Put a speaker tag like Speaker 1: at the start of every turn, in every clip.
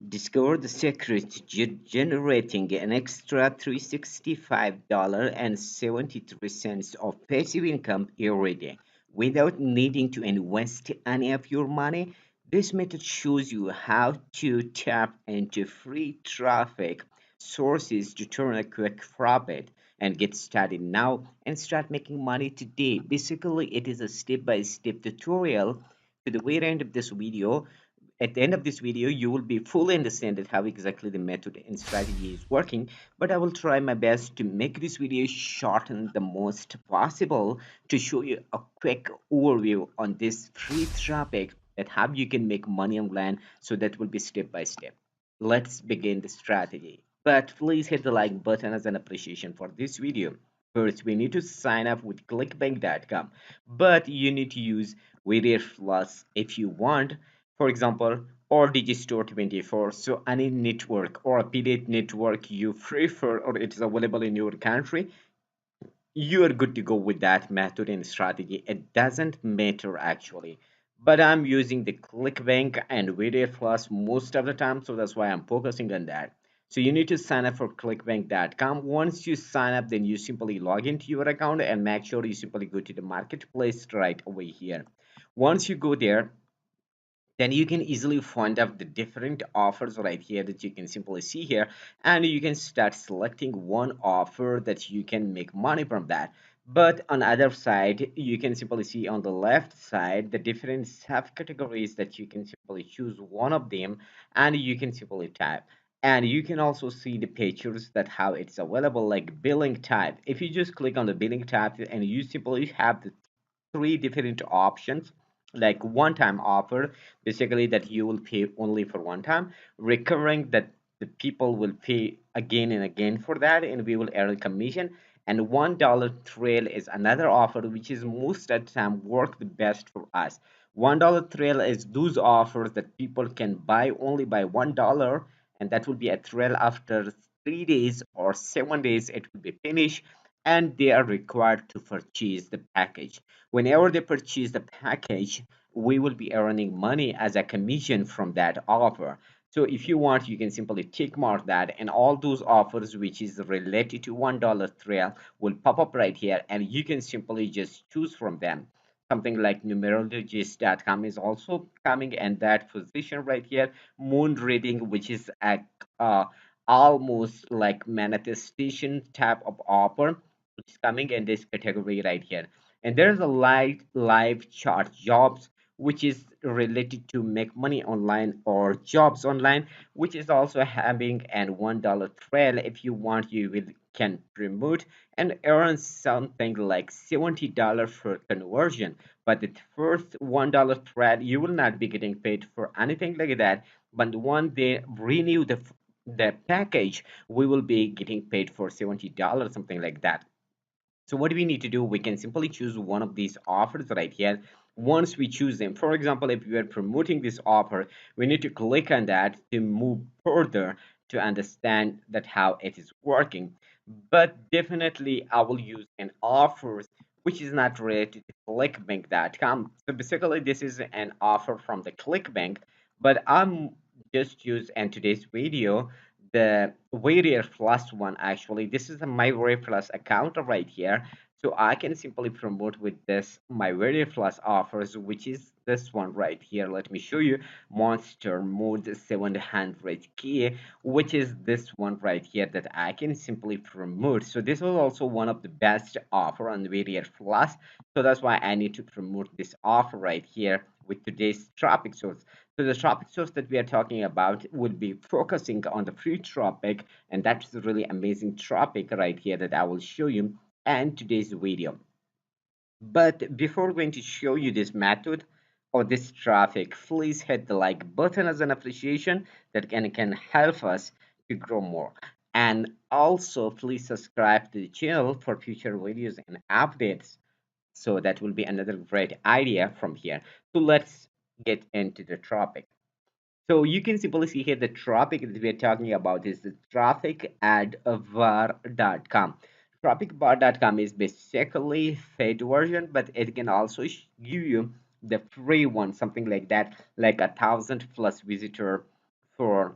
Speaker 1: Discover the secret to generating an extra $365.73 of passive income every day without needing to invest any of your money. This method shows you how to tap into free traffic sources to turn a quick profit and get started now and start making money today. Basically, it is a step-by-step tutorial. To the very end of this video, at the end of this video, you will be fully understand that how exactly the method and strategy is working. But I will try my best to make this video shorten the most possible to show you a quick overview on this free topic that how you can make money online. So that will be step by step. Let's begin the strategy. But please hit the like button as an appreciation for this video. First, we need to sign up with clickbank.com, but you need to use Various Plus if you want, for example, or Digistore 24. So any network or affiliate network you prefer or it is available in your country, you are good to go with that method and strategy. It doesn't matter actually. But I'm using the ClickBank and Video Plus most of the time, so that's why I'm focusing on that. So you need to sign up for clickbank.com. Once you sign up, then you simply log into your account and make sure you simply go to the marketplace right away here. Once you go there, then you can easily find out the different offers right here that you can simply see here, and you can start selecting one offer that you can make money from that. But on the other side, you can simply see on the left side the different subcategories that you can simply choose one of them, and you can simply type. And you can also see the pictures that how it's available, like billing type. If you just click on the billing type and you simply have the three different options, like one time offer, basically that you will pay only for one time, recurring, that the people will pay again and again for that and we will earn commission, and $1 trail is another offer which is most of the time work the best for us. $1 trail is those offers that people can buy only by $1, and that will be a trail after 3 days or 7 days it will be finished, and they are required to purchase the package. Whenever they purchase the package, we will be earning money as a commission from that offer. So if you want, you can simply tick mark that, and all those offers which is related to $1 trail will pop up right here, and you can simply just choose from them. Something like numerologist.com is also coming, and that position right here, moon reading, which is a uh, almost like manifestation type of offer, which is coming in this category right here. And there's a live chart jobs, which is related to make money online or jobs online, which is also having an $1 trail. If you want, you will can promote and earn something like $70 for conversion. But the first $1 trail, you will not be getting paid for anything like that. But when they renew the package, we will be getting paid for $70, something like that. So what we need to do, we can simply choose one of these offers right here. Once we choose them, for example, if we are promoting this offer, we need to click on that to move further to understand that how it is working. But definitely I will use an offer which is not related to clickbank.com. So basically this is an offer from the clickbank, but I'm just use in today's video the Warrior Plus one. Actually, this is my Warrior Plus account right here, so I can simply promote with this my Warrior Plus offers, which is this one right here. Let me show you. Monster Mode 700k, which is this one right here that I can simply promote. So this was also one of the best offer on Warrior Plus, so that's why I need to promote this offer right here with today's topic source. So the topic source that we are talking about will be focusing on the free topic, and that's a really amazing topic right here that I will show you in today's video. But before going to show you this method or this traffic, please hit the like button as an appreciation that can help us to grow more. And also please subscribe to the channel for future videos and updates. So that will be another great idea from here. So let's get into the topic. So you can simply see here the traffic that we are talking about is the trafficadvar.com. Trafficadvar.com is basically paid version, but it can also give you the free one, something like that, like 1,000 plus visitor for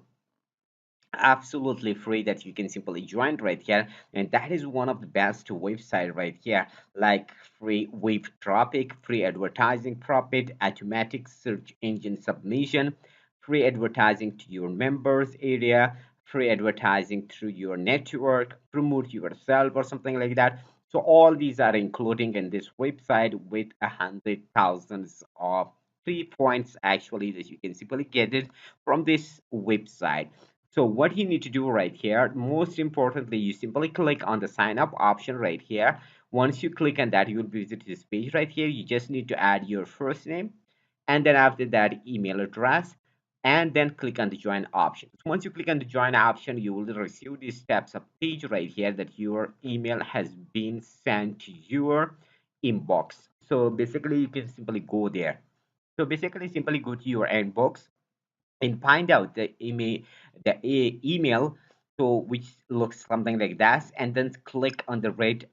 Speaker 1: absolutely free that you can simply join right here, and that is one of the best website right here, like free web traffic, free advertising profit, automatic search engine submission, free advertising to your members area, free advertising through your network, promote yourself or something like that. So all these are including in this website with 100,000s of free points actually that you can simply get it from this website. So what you need to do right here, most importantly, you simply click on the sign up option right here. Once you click on that, you will visit this page right here. You just need to add your first name and then after that email address and then click on the join option. So once you click on the join option, you will receive this steps up page right here that your email has been sent to your inbox. So basically you can simply go there. So basically simply go to your inbox and find out the email, so which looks something like that, and then click on the red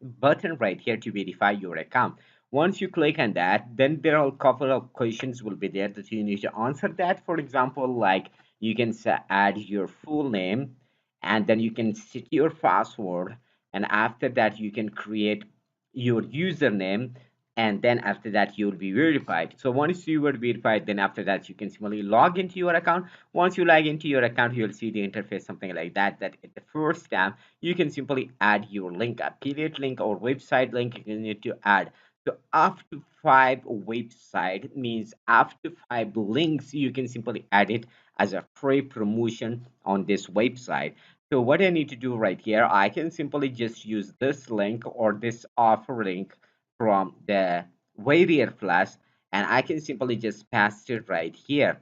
Speaker 1: button right here to verify your account. Once you click on that, then there are a couple of questions will be there that you need to answer that. For example, like you can add your full name, and then you can set your password, and after that you can create your username, and then after that you'll be verified. So once you were verified, then after that you can simply log into your account. Once you log into your account, you'll see the interface something like that, that at the first time you can simply add your link, affiliate link or website link you need to add. So up to 5 website means up to 5 links you can simply add it as a free promotion on this website. So what I need to do right here, I can simply just use this link or this offer link from the Warrior Flash, and I can simply just paste it right here.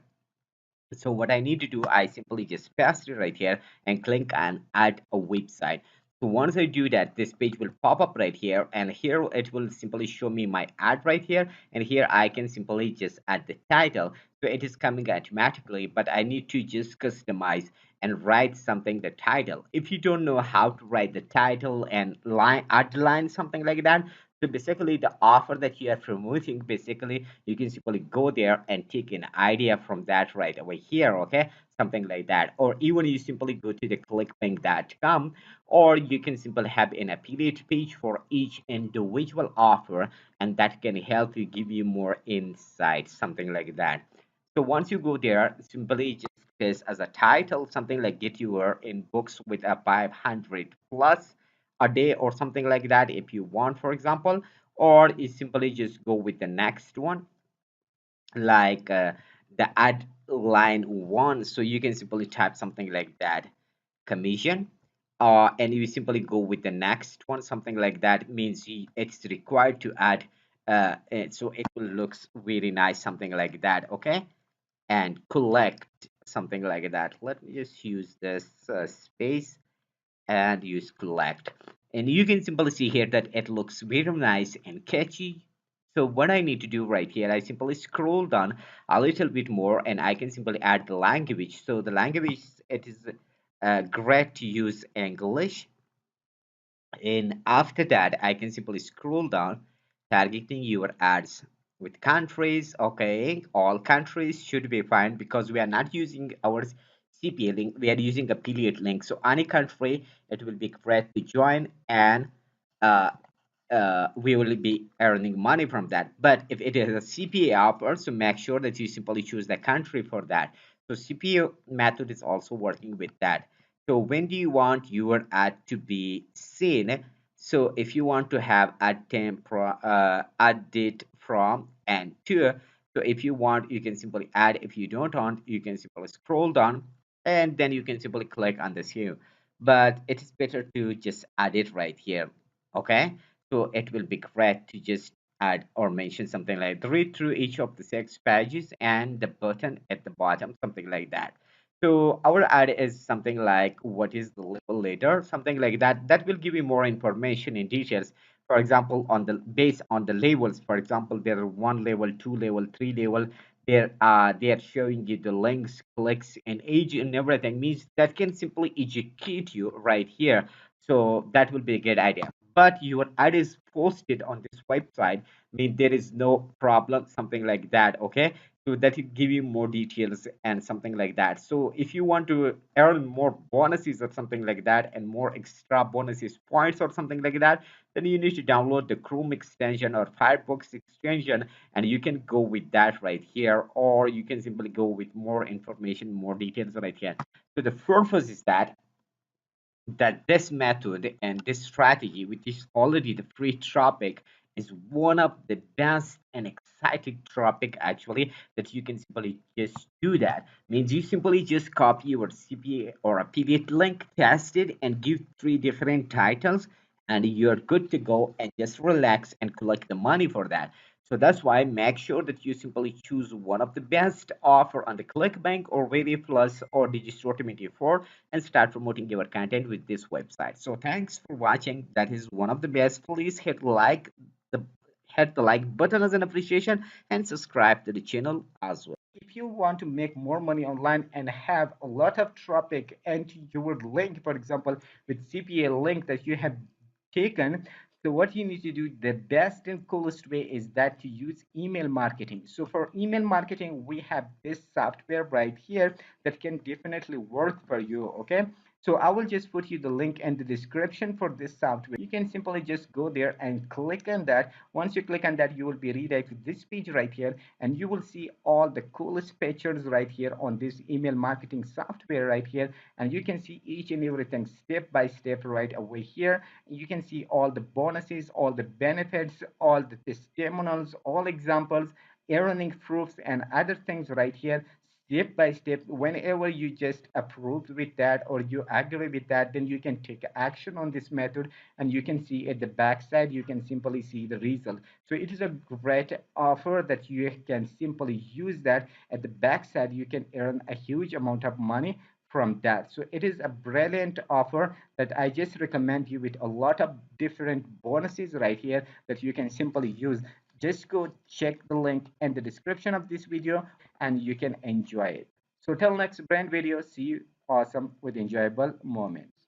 Speaker 1: So what I need to do, I simply just paste it right here and click on add a website. So once I do that, this page will pop up right here, and here it will simply show me my ad right here, and here I can simply just add the title. So it is coming automatically, but I need to just customize and write something the title. If you don't know how to write the title and line add line something like that, so basically the offer that you are promoting, basically you can simply go there and take an idea from that right away here, okay? Something like that. Or even you simply go to the clickbank.com, or you can simply have an affiliate page for each individual offer, and that can help you give you more insight, something like that. So once you go there, simply just this as a title, something like get your in books with a 500 plus a day or something like that if you want, for example, or you simply just go with the next one, like the add line one. So you can simply type something like that, commission, and you simply go with the next one, something like that means it's required to add so it will looks very nice, something like that, okay? And collect, something like that. Let me just use this space and use collect, and you can simply see here that it looks very nice and catchy. So what I need to do right here, I simply scroll down a little bit more and I can simply add the language. So the language, it is great to use English, and after that I can simply scroll down, targeting your ads with countries. Okay, all countries should be fine because we are not using our CPA link, we are using affiliate link. So any country, it will be great to join, and uh, we will be earning money from that. But if it is a CPA offer, so make sure that you simply choose the country for that. So CPA method is also working with that. So when do you want your ad to be seen? So if you want to have ad ad date from and to, so if you want, you can simply add. If you don't want, you can simply scroll down and then you can simply click on this here. But it is better to just add it right here. Okay, so it will be great to just add or mention something like read through each of the 6 pages and the button at the bottom, something like that. So our ad is something like what is the level later, something like that. That will give you more information in details. For example, on the based on the levels, for example, there are 1 level, 2 level, 3 level. They are showing you the links, clicks, and age and everything. Means that can simply educate you right here. So that will be a good idea. But your ad is posted on this website, mean there is no problem, something like that. Okay, so that it give you more details and something like that. So if you want to earn more bonuses or something like that and more extra bonuses points or something like that, then you need to download the Chrome extension or Firefox extension, and you can go with that right here, or you can simply go with more information, more details right here. So the purpose is that this method and this strategy, which is already the free topic, is one of the best and exciting topic actually that you can simply just do that. Means you simply just copy your CPA or affiliate link, test it, and give three different titles, and you're good to go and just relax and collect the money for that. So that's why make sure that you simply choose one of the best offer on the ClickBank or Very Plus or Digistore 24 and start promoting your content with this website. So thanks for watching. That is one of the best. Please the hit the like button as an appreciation and subscribe to the channel as well. If you want to make more money online and have a lot of traffic and your link, for example, with CPA link that you have taken, so what you need to do, the best and coolest way is that to use email marketing. So for email marketing, we have this software right here that can definitely work for you. Okay, so I will just put you the link in the description for this software. You can simply just go there and click on that. Once you click on that, you will be redirected to this page right here, and you will see all the coolest features right here on this email marketing software right here. And you can see each and everything step by step right away here. You can see all the bonuses, all the benefits, all the testimonials, all examples, earning proofs, and other things right here step by step. Whenever you just approve with that or you agree with that, then you can take action on this method, and you can see at the backside you can simply see the result. So it is a great offer that you can simply use that. At the backside you can earn a huge amount of money from that. So it is a brilliant offer that I just recommend you with a lot of different bonuses right here that you can simply use. Just go check the link in the description of this video and you can enjoy it. So till next brand video, see you awesome with enjoyable moments.